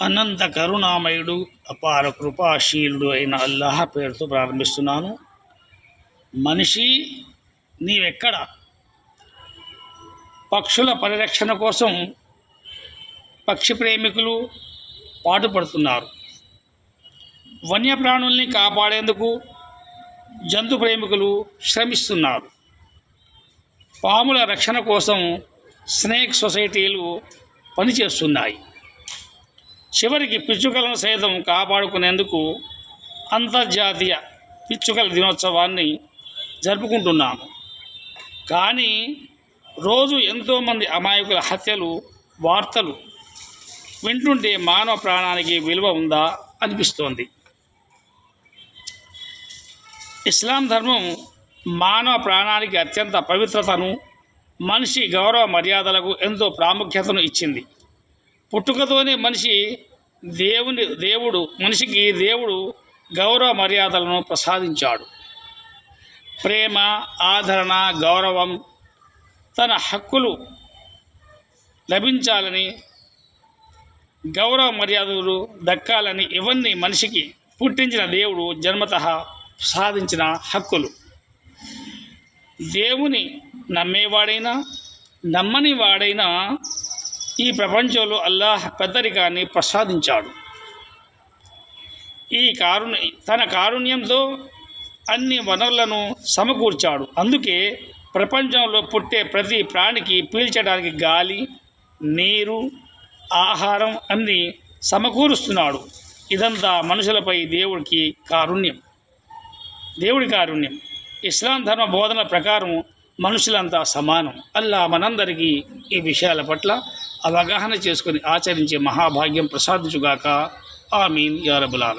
అనంత కరుణామయుడు అపార కృపాశీలుడు అయిన అల్లాహ్ పేరుతో ప్రారంభిస్తున్నాను. మనిషి, నీవెక్కడ? పక్షుల పరిరక్షణ కోసం పక్షి ప్రేమికులు పాటుపడుతున్నారు. వన్యప్రాణుల్ని కాపాడేందుకు జంతు ప్రేమికులు శ్రమిస్తున్నారు. పాముల రక్షణ కోసం స్నేక్ సొసైటీలు పనిచేస్తున్నాయి. చివరికి పిచ్చుకలను సైతం కాపాడుకునేందుకు అంతర్జాతీయ పిచ్చుకల దినోత్సవాన్ని జరుపుకుంటున్నాము. కానీ రోజు ఎంతోమంది అమాయకుల హత్యలు వార్తలు వింటుంటే మానవ ప్రాణానికి విలువ ఉందా అనిపిస్తోంది. ఇస్లాం ధర్మం మానవ ప్రాణానికి అత్యంత పవిత్రతను, మనిషి గౌరవ మర్యాదలకు ఎంతో ప్రాముఖ్యతను ఇచ్చింది. పుట్టుకతోనే మనిషికి దేవుడు గౌరవ మర్యాదలను ప్రసాదించాడు. ప్రేమ, ఆదరణ, గౌరవం, తన హక్కులు లభించాలని, గౌరవ మర్యాదలు దక్కాలని ఇవన్నీ మనిషికి పుట్టించిన దేవుడు జన్మతః సాధించిన హక్కులు. దేవుని నమ్మేవాడైనా నమ్మని వాడైనా ఈ ప్రపంచంలో అల్లాహ్ పెద్దరికాన్ని ప్రసాదించాడు. తన కారుణ్యంతో అన్ని వనరులను సమకూర్చాడు. అందుకే ప్రపంచంలో పుట్టే ప్రతి ప్రాణికి పీల్చడానికి గాలి, నీరు, ఆహారం అన్నీ సమకూరుస్తున్నాడు. ఇదంతా మనుషులపై దేవుడి కారుణ్యం. ఇస్లాం ధర్మ బోధన ప్రకారం మనుషులంతా సమానం. అల్లా మనందరికీ ఈ విషయాల పట్ల అవగాహన చేసుకొని ఆచరించే మహాభాగ్యం ప్రసాదించుగాక. ఆమీన్ యా రబ్బల్ ఆలమీన్.